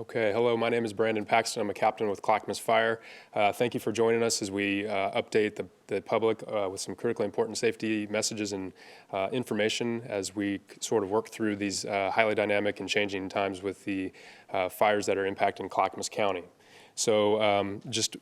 Okay, hello, my name is Brandon Paxton. I'm a captain with Clackamas Fire. Thank you for joining us as we update the public with some critically important safety messages and information as we sort of work through these highly dynamic and changing times with the fires that are impacting Clackamas County. So just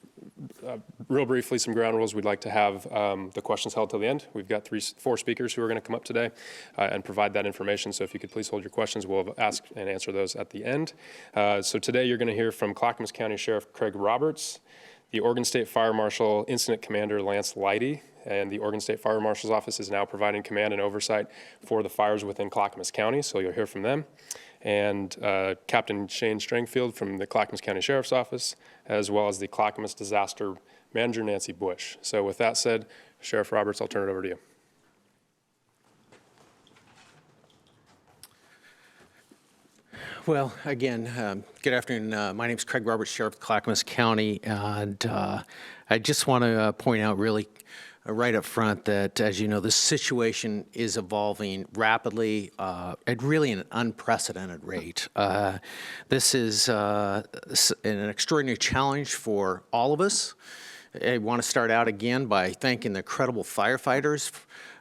real briefly, some ground rules. We'd like to have the questions held till the end. We've got four speakers who are going to come up today and provide that information. So if you could please hold your questions, we'll ask and answer those at the end. So today you're going to hear from Clackamas County Sheriff Craig Roberts, the Oregon State Fire Marshal Incident Commander Lance Leidy, and the Oregon State Fire Marshal's Office is now providing command and oversight for the fires within Clackamas County, so you'll hear from them. And Captain Shane Strangfield from the Clackamas County Sheriff's Office, as well as the Clackamas Disaster Manager Nancy Bush. So with that said, Sheriff Roberts, I'll turn it over to you. Well, again, good afternoon. My name is Craig Roberts, Sheriff of Clackamas County, and I just want to point out really right up front that, as you know, this situation is evolving rapidly at really an unprecedented rate. This is an extraordinary challenge for all of us. I want to start out again by thanking the incredible firefighters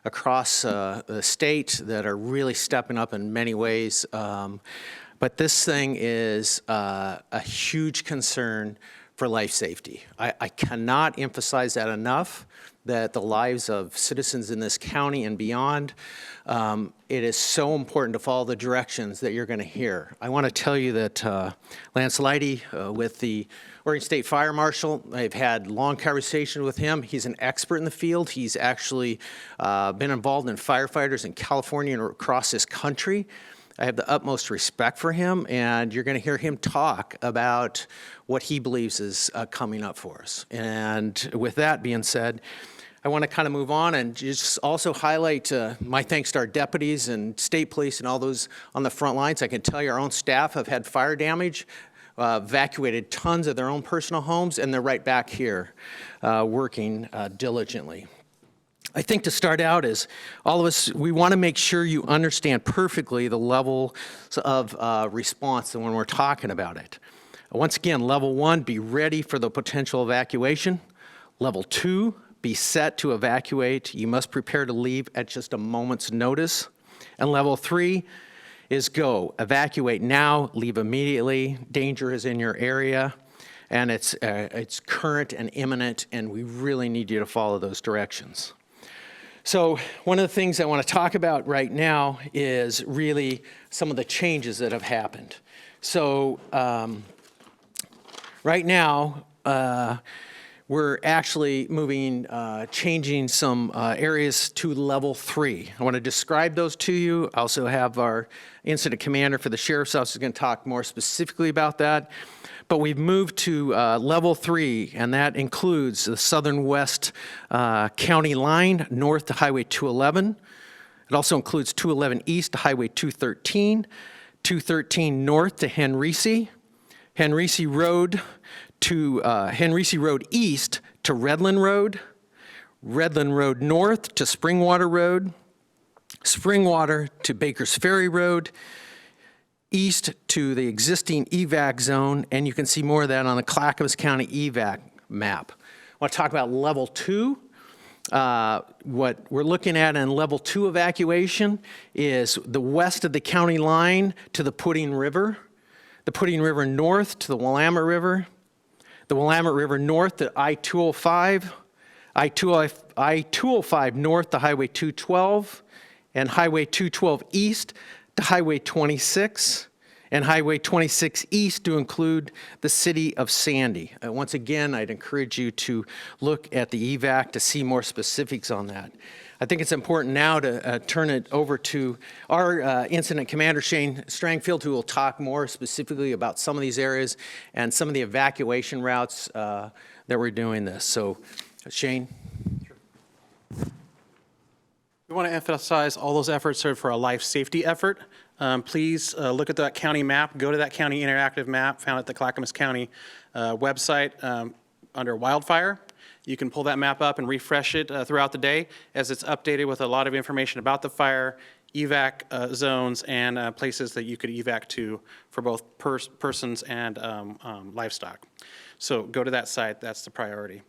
across the state that are really stepping up in many ways. But this thing is a huge concern for life safety. I cannot emphasize that enough, that the lives of citizens in this county and beyond, it is so important to follow the directions that you're going to hear. I want to tell you that Lance Leidy with the Oregon State Fire Marshal, I've had long conversations with him. He's an expert in the field. He's actually been involved in firefighters in California and across this country. I have the utmost respect for him, and you're going to hear him talk about what he believes is coming up for us. And with that being said, I want to kind of move on and just also highlight my thanks to our deputies and state police and all those on the front lines. I can tell you our own staff have had fire damage, evacuated tons of their own personal homes, and they're right back here working diligently. I think to start out is all of us, we want to make sure you understand perfectly the level of response when we're talking about it. Once again, level 1, be ready for the potential evacuation. Level 2, be set to evacuate. You must prepare to leave at just a moment's notice. And level 3 is go. Evacuate now, leave immediately. Danger is in your area, and it's current and imminent, and we really need you to follow those directions. So one of the things I want to talk about right now is really some of the changes that have happened. So right now, we're actually changing some areas to level 3. I want to describe those to you. I also have our incident commander for the Sheriff's Office is going to talk more specifically about that. But we've moved to level 3, and that includes the southern west county line north to Highway 211. It also includes 211 east to Highway 213, 213 north to Henrici, Henrici Road east to Redland Road, Redland Road north to Springwater Road, Springwater to Baker's Ferry Road, east to the existing evac zone, and you can see more of that on the Clackamas County evac map. I want to talk about level 2. What we're looking at in level 2 evacuation is the west of the county line to the Pudding River north to the Willamette River, the Willamette River north to I-205, I-205 north to Highway 212, and Highway 212 east to Highway 26, and Highway 26 east to include the city of Sandy. Once again, I'd encourage you to look at the evac to see more specifics on that. I think it's important now to turn it over to our incident commander, Shane Strangfield, who will talk more specifically about some of these areas and some of the evacuation routes that we're doing this. So, Shane. We want to emphasize all those efforts are for a life safety effort. Please look at that county map, go to that county interactive map found at the Clackamas County website under Wildfire. You can pull that map up and refresh it throughout the day as it's updated with a lot of information about the fire evac zones and places that you could evac to for both persons and livestock. So go to that site, that's the priority.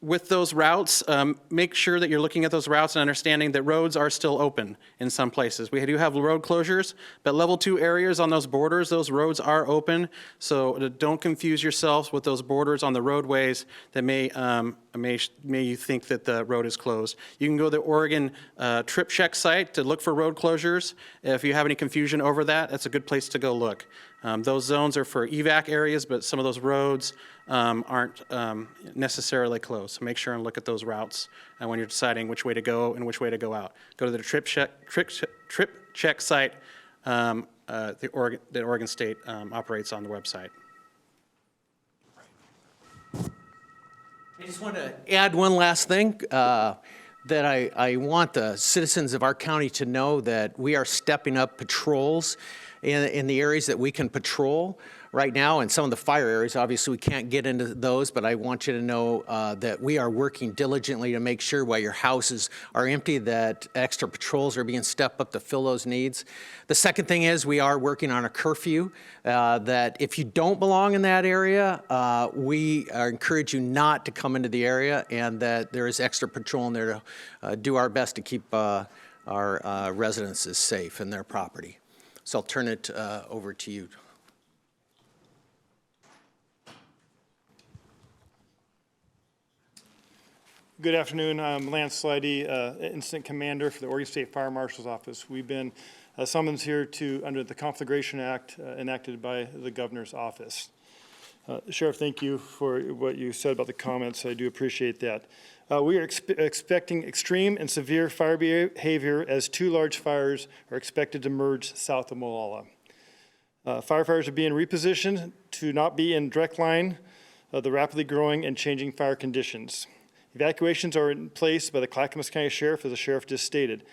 With those routes, make sure that you're looking at those routes and understanding that roads are still open in some places. We do have road closures, but level 2 areas on those borders, those roads are open. So don't confuse yourselves with those borders on the roadways that may you think that the road is closed. You can go to the Oregon Trip Check site to look for road closures. If you have any confusion over that, that's a good place to go look. Those zones are for evac areas, but some of those roads aren't necessarily closed. So make sure and look at those routes when you're deciding which way to go and which way to go out. Go to the Trip Check site that Oregon State operates on the website. I just want to add one last thing, that I want the citizens of our county to know that we are stepping up patrols in the areas that we can patrol right now. And some of the fire areas, obviously we can't get into those, but I want you to know that we are working diligently to make sure while your houses are empty that extra patrols are being stepped up to fill those needs. The second thing is we are working on a curfew that if you don't belong in that area, we encourage you not to come into the area, and that there is extra patrol in there to do our best to keep our residences safe and their property. So I'll turn it over to you. Good afternoon. I'm Lance Slidey, Incident Commander for the Oregon State Fire Marshal's Office. We've been summoned here under the Conflagration Act enacted by the Governor's Office. Sheriff, thank you for what you said about the comments. I do appreciate that. We are expecting extreme and severe fire behavior as 2 large fires are expected to merge south of Molalla. Firefighters are being repositioned to not be in direct line of the rapidly growing and changing fire conditions. Evacuations are in place by the Clackamas County Sheriff, as the Sheriff just stated.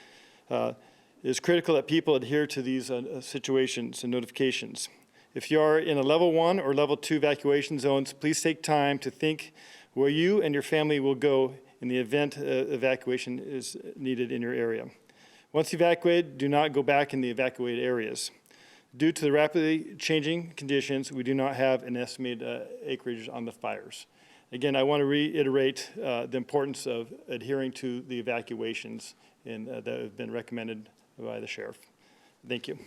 It is critical that people adhere to these situations and notifications. If you are in a level 1 or level 2 evacuation zones, please take time to think where you and your family will go in the event evacuation is needed in your area. Once evacuated, do not go back in the evacuated areas. Due to the rapidly changing conditions, we do not have an estimated acreage on the fires. Again, I want to reiterate the importance of adhering to the evacuations that have been recommended by the Sheriff. Thank you.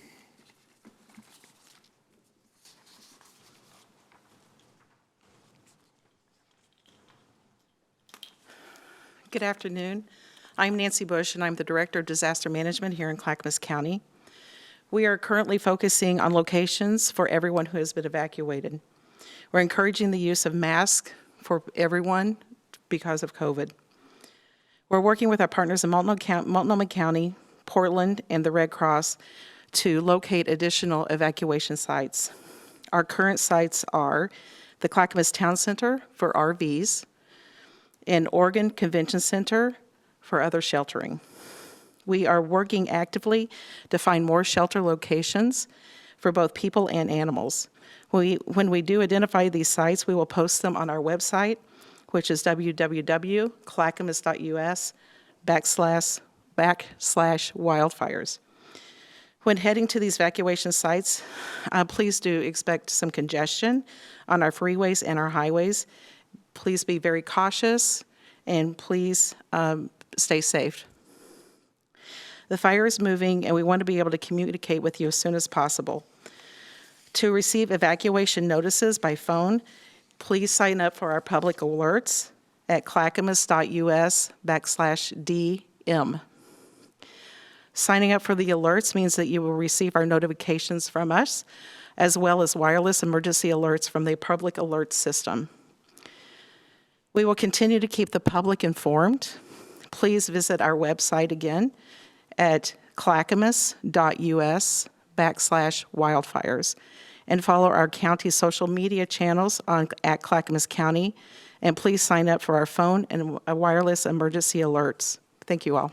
Good afternoon. I'm Nancy Bush, and I'm the Director of Disaster Management here in Clackamas County. We are currently focusing on locations for everyone who has been evacuated. We're encouraging the use of masks for everyone because of COVID. We're working with our partners in Multnomah County, Portland, and the Red Cross to locate additional evacuation sites. Our current sites are the Clackamas Town Center for RVs, and Oregon Convention Center for other sheltering. We are working actively to find more shelter locations for both people and animals. When we do identify these sites, we will post them on our website, which is www.clackamas.us/wildfires. When heading to these evacuation sites, please do expect some congestion on our freeways and our highways. Please be very cautious, and please stay safe. The fire is moving, and we want to be able to communicate with you as soon as possible. To receive evacuation notices by phone, please sign up for our public alerts at clackamas.us/DM. Signing up for the alerts means that you will receive our notifications from us, as well as wireless emergency alerts from the public alert system. We will continue to keep the public informed. Please visit our website again at clackamas.us/wildfires and follow our county social media channels at Clackamas County, and please sign up for our phone and wireless emergency alerts. Thank you all.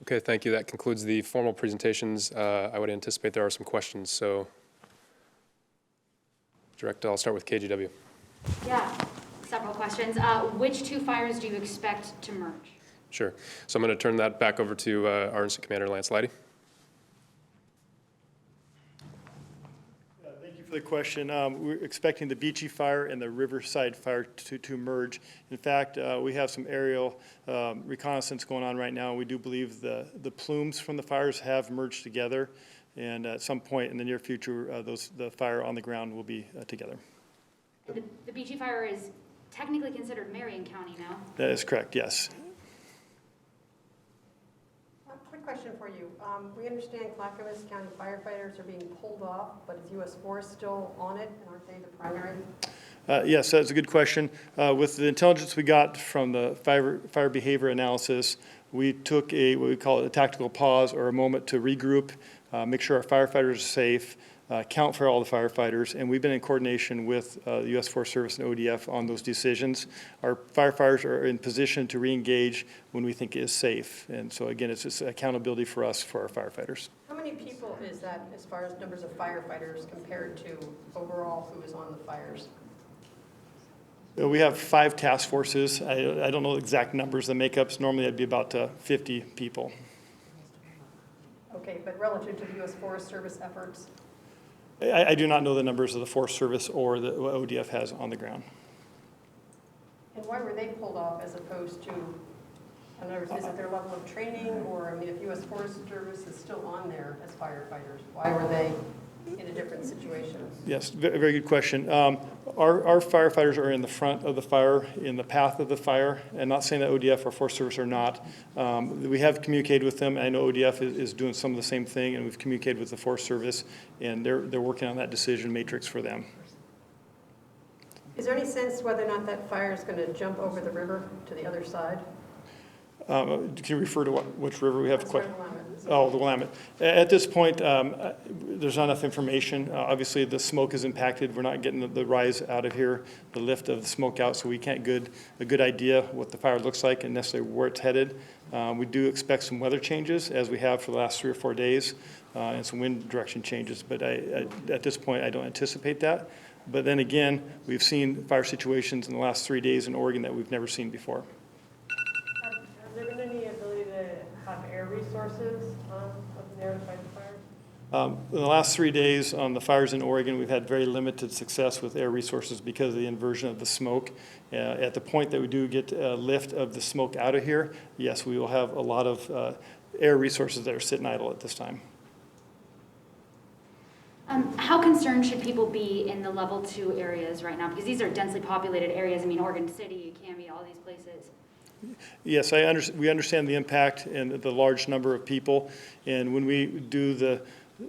Okay, thank you. That concludes the formal presentations. I would anticipate there are some questions, so Director, I'll start with KGW. Yeah, several questions. questions. Which two fires do you expect to merge? Sure. So I'm going to turn that back over to our Incident Commander, Lance Leidy. Thank you for the question. We're expecting the Beachy Fire and the Riverside Fire to merge. In fact, we have some aerial reconnaissance going on right now. We do believe the plumes from the fires have merged together, and at some point in the near future, the fire on the ground will be together. The Beachy Fire is technically considered Marion County now. That is correct, yes. Quick question for you. We understand Clackamas County firefighters are being pulled off, but is U.S. Forest still on it, and aren't they the primary? Yes, that's a good question. With the intelligence we got from the fire behavior analysis, we took what we call a tactical pause or a moment to regroup, make sure our firefighters are safe, count for all the firefighters, and we've been in coordination with the U.S. Forest Service and ODF on those decisions. Our firefighters are in position to re-engage when we think it is safe. And so again, it's just accountability for us, for our firefighters. How many people is that as far as numbers of firefighters compared to overall who is on the fires? We have 5 task forces. I don't know the exact numbers, the makeups. Normally it'd be about 50 people. Okay, but relative to the U.S. Forest Service efforts? I do not know the numbers of the Forest Service or the what ODF has on the ground. And why were they pulled off as opposed to, in other words, is it their level of training? Or, I mean, if U.S. Forest Service is still on there as firefighters, why were they in a different situation? Yes, very good question. Our firefighters are in the front of the fire, in the path of the fire, and not saying that ODF or Forest Service are not. We have communicated with them. I know ODF is doing some of the same thing, and we've communicated with the Forest Service, and they're working on that decision matrix for them. Is there any sense whether or not that fire is going to jump over the river to the other side? Can you refer to which river we have? That's Willamette. Oh, the Willamette. At this point, there's not enough information. Obviously, the smoke is impacted. We're not getting the rise out of here, the lift of the smoke out, so we can't get a good idea what the fire looks like and necessarily where it's headed. We do expect some weather changes, as we have for the last 3 or 4 days, and some wind direction changes. But at this point, I don't anticipate that. But then again, we've seen fire situations in the last 3 days in Oregon that we've never seen before. Has there been any ability to have air resources up in there to fight the fires? In the last 3 days on the fires in Oregon, we've had very limited success with air resources because of the inversion of the smoke. At the point that we do get a lift of the smoke out of here, yes, we will have a lot of air resources that are sitting idle at this time. How concerned should people be in the level 2 areas right now? Because these are densely populated areas. I mean, Oregon City, Canby, all these places. Yes, we understand the impact and the large number of people. And when we do the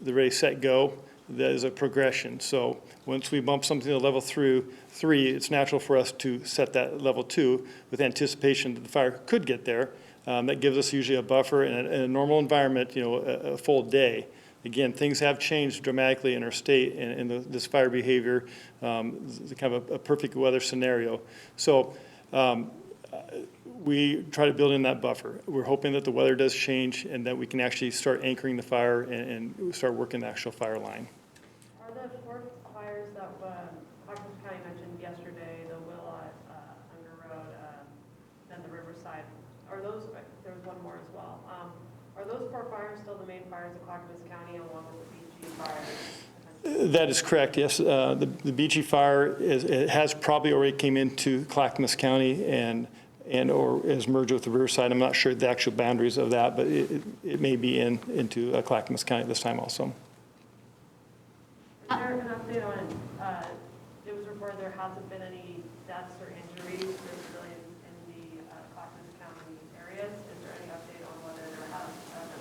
ready, set, go, that is a progression. So once we bump something to level 3, it's natural for us to set that level 2 with anticipation that the fire could get there. That gives us usually a buffer in a normal environment, a full day. Again, things have changed dramatically in our state and this fire behavior, kind of a perfect weather scenario. So we try to build in that buffer. We're hoping that the weather does change and that we can actually start anchoring the fire and start working the actual fire line. Are the 4 fires that Clackamas County mentioned yesterday, the Willett, Under Road, and the Riverside, are those, there was one more as well. Are those 4 fires still the main fires of Clackamas County along with the Beachy Fire? That is correct, yes. The Beachy Fire it has probably already came into Clackamas County and or is merged with the Riverside. I'm not sure the actual boundaries of that, but it may be into Clackamas County at this time also. Is there an update on, it was reported there hasn't been any deaths or injuries for civilians in the Clackamas County areas. Is there any update on whether there has been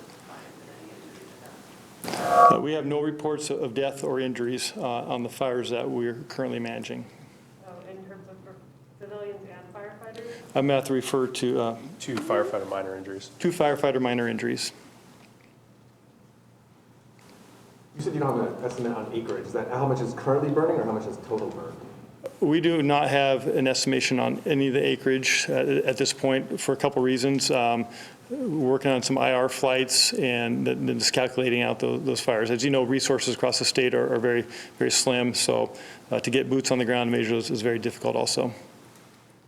any injuries or deaths? We have no reports of death or injuries on the fires that we're currently managing. So in terms of for civilians and firefighters? I'm going to have to refer to 2 firefighter minor injuries. 2 firefighter minor injuries. You said you don't have an estimate on acreage. Is that how much is currently burning or how much is total burned? We do not have an estimation on any of the acreage at this point for a couple reasons. We're working on some IR flights and then just calculating out those fires. As you know, resources across the state are very, very slim. So to get boots on the ground and measure those is very difficult also.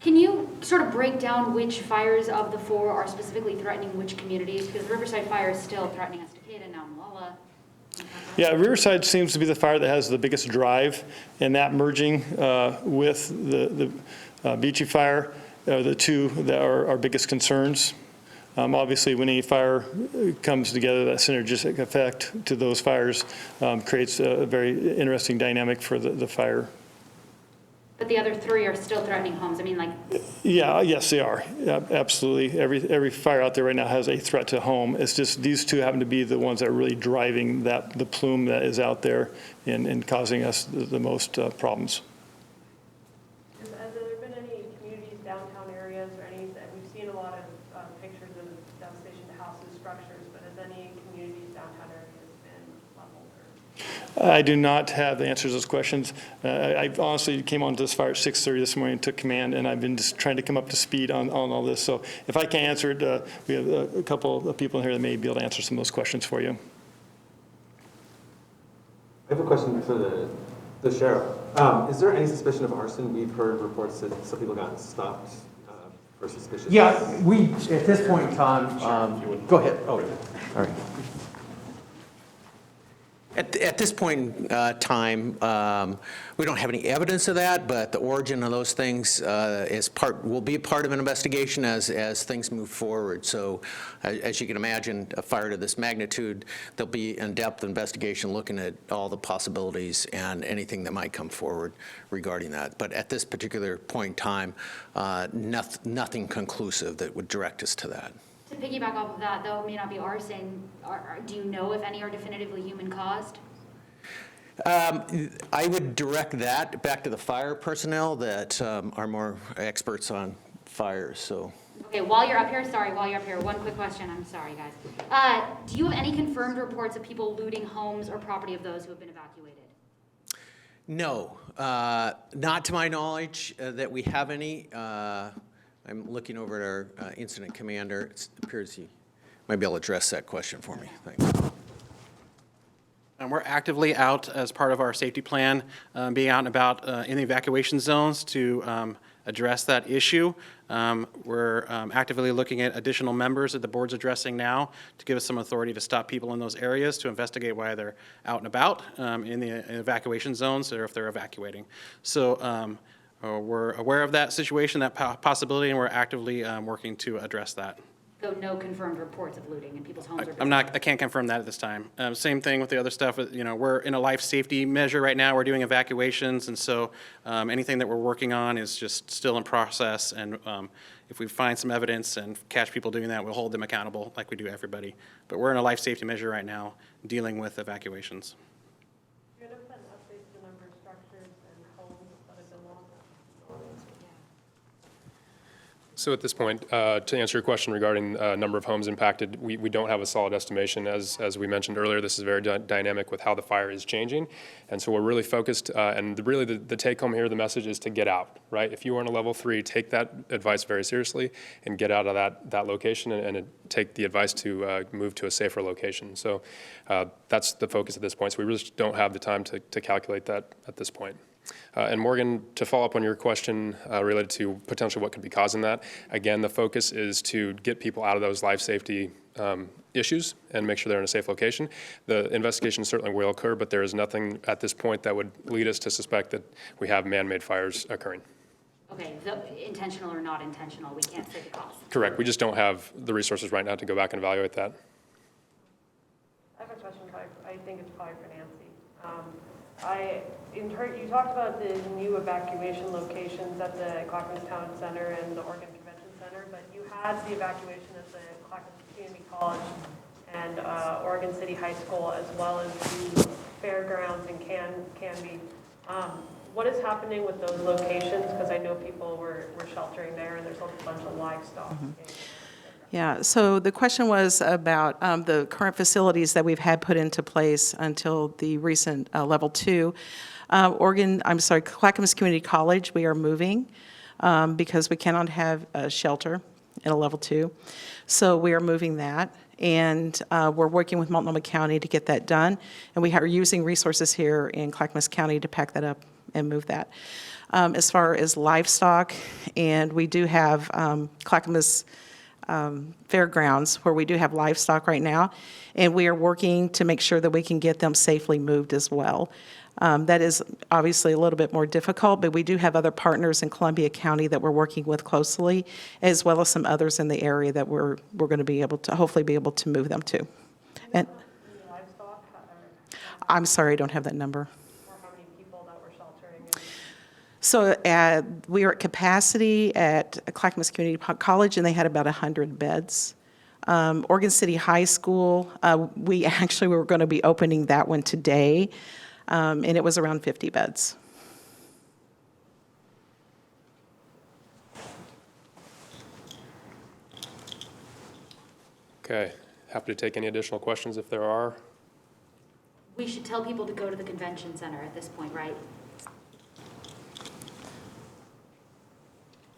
Can you sort of break down which fires of the 4 are specifically threatening which communities? Because Riverside Fire is still threatening Estacada, now Malala. Yeah, Riverside seems to be the fire that has the biggest drive, and that merging with the Beachy Fire are the two that are our biggest concerns. Obviously, when any fire comes together, that synergistic effect to those fires creates a very interesting dynamic for the fire. But the other 3 are still threatening homes. I mean, like, Yeah, yes, they are. Yeah, absolutely. Every fire out there right now has a threat to home. It's just these two happen to be the ones that are really driving the plume that is out there and causing us the most problems. Has there been any communities, downtown areas, or any, we've seen a lot of pictures of devastation to houses, structures, but has any communities, downtown areas been leveled or? I do not have the answers to those questions. I honestly came onto this fire at 6:30 this morning, took command, and I've been just trying to come up to speed on all this. So if I can't answer it, we have a couple of people in here that may be able to answer some of those questions for you. I have a question for the sheriff. Is there any suspicion of arson? We've heard reports that some people got stopped for suspicious. Yeah, we, at this point in time, go ahead. Oh, all right. At this point in time, we don't have any evidence of that, but the origin of those things will be a part of an investigation as things move forward. So as you can imagine, a fire to this magnitude, there'll be in-depth investigation looking at all the possibilities and anything that might come forward regarding that. But at this particular point in time, nothing conclusive that would direct us to that. to piggyback off of that, though it may not be arson, do you know if any are definitively human-caused? I would direct that back to the fire personnel that are more experts on fires, so. Okay, while you're up here, one quick question, I'm sorry, guys. Do you have any confirmed reports of people looting homes or property of those who have been evacuated? No, not to my knowledge that we have any. I'm looking over at our incident commander. It appears he might be able to address that question for me. Thanks. And we're actively out as part of our safety plan, being out and about in the evacuation zones to address that issue. We're actively looking at additional members that the board's addressing now to give us some authority to stop people in those areas to investigate why they're out and about in the evacuation zones or if they're evacuating. So we're aware of that situation, that possibility, and we're actively working to address that. So no confirmed reports of looting and people's homes are. I can't confirm that at this time. Same thing with the other stuff. You know, we're in a life safety measure right now. We're doing evacuations, and so anything that we're working on is just still in process. And if we find some evidence and catch people doing that, we'll hold them accountable like we do everybody. But we're in a life safety measure right now, dealing with evacuations. You're going to put an update to the number of structures and homes that have been lost? So at this point, to answer your question regarding number of homes impacted, we don't have a solid estimation. As we mentioned earlier, this is very dynamic with how the fire is changing. And so we're really focused, and really the take home here, the message is to get out, right? If you are in a level 3, take that advice very seriously and get out of that location and take the advice to move to a safer location. So that's the focus at this point. So we really just don't have the time to calculate that at this point. And Morgan, to follow up on your question related to potentially what could be causing that, again, the focus is to get people out of those life safety issues and make sure they're in a safe location. The investigation certainly will occur, but there is nothing at this point that would lead us to suspect that we have man-made fires occurring. Okay, intentional or not intentional, we can't say the cause. Correct. We just don't have the resources right now to go back and evaluate that. I have a question, I think it's probably for Nancy. You talked about the new evacuation locations at the Clackamas Town Center and the Oregon Convention Center, but you had the evacuation at the Clackamas Community College and Oregon City High School, as well as the fairgrounds in Canby. What is happening with those locations? Because I know people were sheltering there, and there's a bunch of livestock. Yeah, so the question was about the current facilities that we've had put into place until the recent level 2. Clackamas Community College, we are moving because we cannot have a shelter in a level 2. So we are moving that, and we're working with Multnomah County to get that done. And we are using resources here in Clackamas County to pack that up and move that. as far as livestock, and we do have Clackamas Fairgrounds where we do have livestock right now, and we are working to make sure that we can get them safely moved as well. That is obviously a little bit more difficult, but we do have other partners in Columbia County that we're working with closely, as well as some others in the area that we're going to be able to, hopefully be able to move them to. And Livestock, I'm sorry, I don't have that number. or how many people that were sheltering? So we are at capacity at Clackamas Community College, and they had about 100 beds. Oregon City High School, we actually were going to be opening that one today, and it was around 50 beds. Okay, happy to take any additional questions if there are. We should tell people to go to the convention center at this point, right?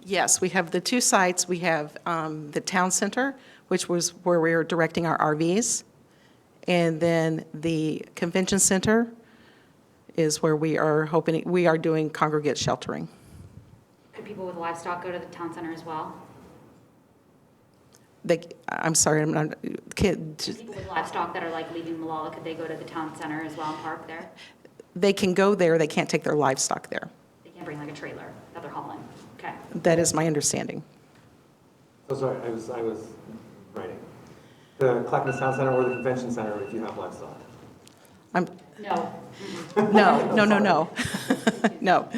Yes, we have the two sites. We have the town center, which was where we were directing our RVs, and then the convention center is where we are hoping, we are doing congregate sheltering. Could people with livestock go to the town center as well? I'm sorry, I'm not, People with livestock that are like leaving Malala, could they go to the town center as well and park there? they can go there, they can't take their livestock there. They can't bring like a trailer that they're hauling? Okay. That is my understanding. Oh, sorry, I was writing. The Clackamas Town Center or the Convention Center if you have livestock? No. No. No.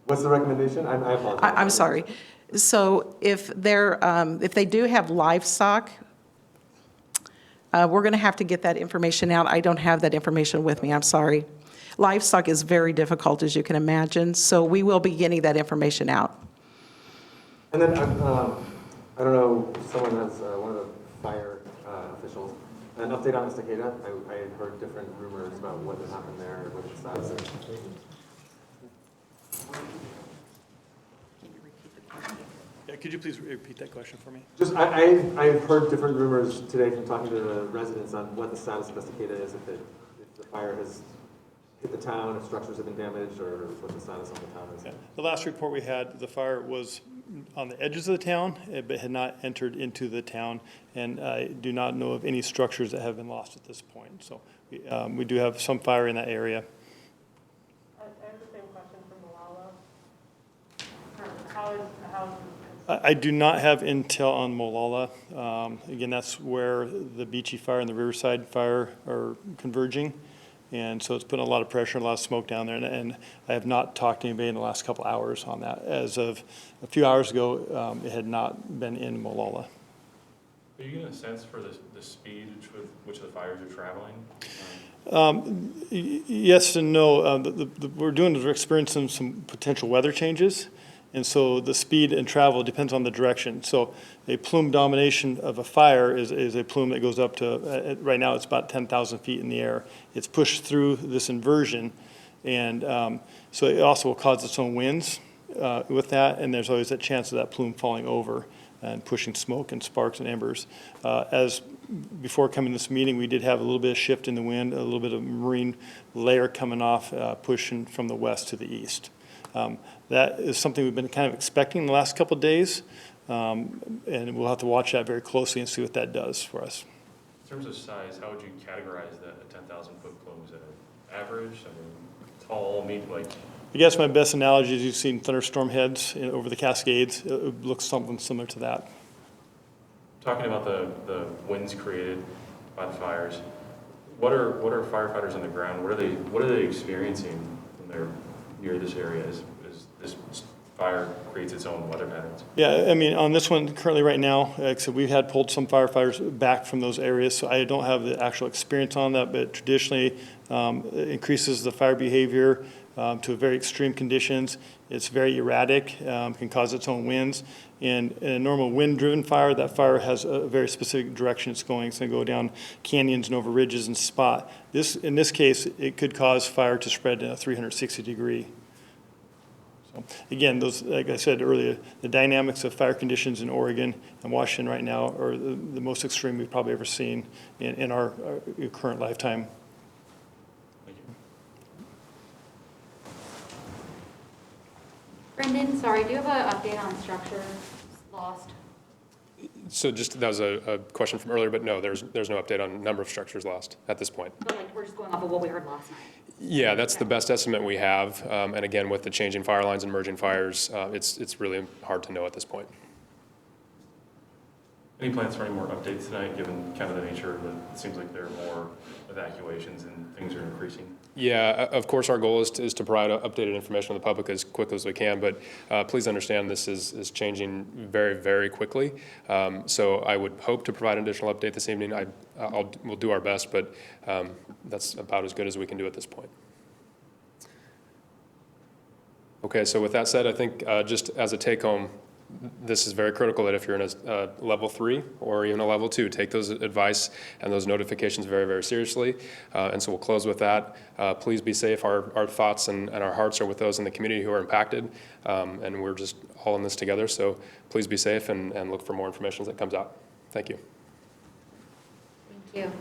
What's the recommendation? I apologize. I'm sorry. So if they do have livestock, we're going to have to get that information out. I don't have that information with me, I'm sorry. Livestock is very difficult, as you can imagine, so we will be getting that information out. And then, I don't know, someone has, one of the fire officials, an update on Estacada. I had heard different rumors about what had happened there, what the status is. Yeah, could you please repeat that question for me? Just, I've heard different rumors today from talking to the residents on what the status of Estacada is, if the fire has hit the town, if structures have been damaged, or what the status of the town is. Yeah. The last report we had, the fire was on the edges of the town, but had not entered into the town, and I do not know of any structures that have been lost at this point. So we do have some fire in that area. I have the same question for Malala. How I do not have intel on Molalla. Again, that's where the Beachy Fire and the Riverside Fire are converging. And so it's putting a lot of pressure, a lot of smoke down there. And I have not talked to anybody in the last couple hours on that. As of a few hours ago, it had not been in Molalla. Are you getting a sense for the speed with which the fires are traveling? Yes and no. We're experiencing some potential weather changes. And so the speed and travel depends on the direction. So a plume domination of a fire is a plume that goes up to, right now it's about 10,000 feet in the air. It's pushed through this inversion. And so it also will cause its own winds with that. And there's always that chance of that plume falling over and pushing smoke and sparks and embers. As before coming to this meeting, we did have a little bit of shift in the wind, a little bit of marine layer coming off, pushing from the west to the east. That is something we've been kind of expecting the last couple of days, and we'll have to watch that very closely and see what that does for us. In terms of size, how would you categorize that a 10,000-foot plume? Is it average? I mean, tall, like? I guess my best analogy is you've seen thunderstorm heads over the Cascades. It looks something similar to that. Talking about the winds created by the fires, what are firefighters on the ground? What are they experiencing when they're near this area? Is this fire creates its own weather patterns? Yeah, I mean, on this one currently right now, like I said, we've had pulled some firefighters back from those areas, so I don't have the actual experience on that, but traditionally it increases the fire behavior to very extreme conditions. It's very erratic, can cause its own winds. And in a normal wind-driven fire, that fire has a very specific direction it's going. It's going to go down canyons and over ridges and spot. In this case, it could cause fire to spread in a 360-degree. So again, those, like I said earlier, the dynamics of fire conditions in Oregon and Washington right now are the most extreme we've probably ever seen in our current lifetime. Thank you. Brendan, sorry, do you have an update on structure lost? So just, that was a question from earlier, but no, there's no update on number of structures lost at this point. But like, we're just going off of what we heard last night. Yeah, that's the best estimate we have. And again, with the changing fire lines and emerging fires, it's really hard to know at this point. Any plans for any more updates tonight, given kind of the nature of it seems like there are more evacuations and things are increasing? Yeah, of course, our goal is to provide updated information to the public as quickly as we can, but please understand this is changing very, very quickly. So I would hope to provide an additional update this evening. We'll do our best, but that's about as good as we can do at this point. Okay, so with that said, I think just as a take-home, this is very critical that if you're in a level 3 or even a level 2, take those advice and those notifications very, very seriously. And so we'll close with that. Please be safe. Our thoughts and our hearts are with those in the community who are impacted. And we're just all in this together. So please be safe and look for more information as it comes out. Thank you. Thank you.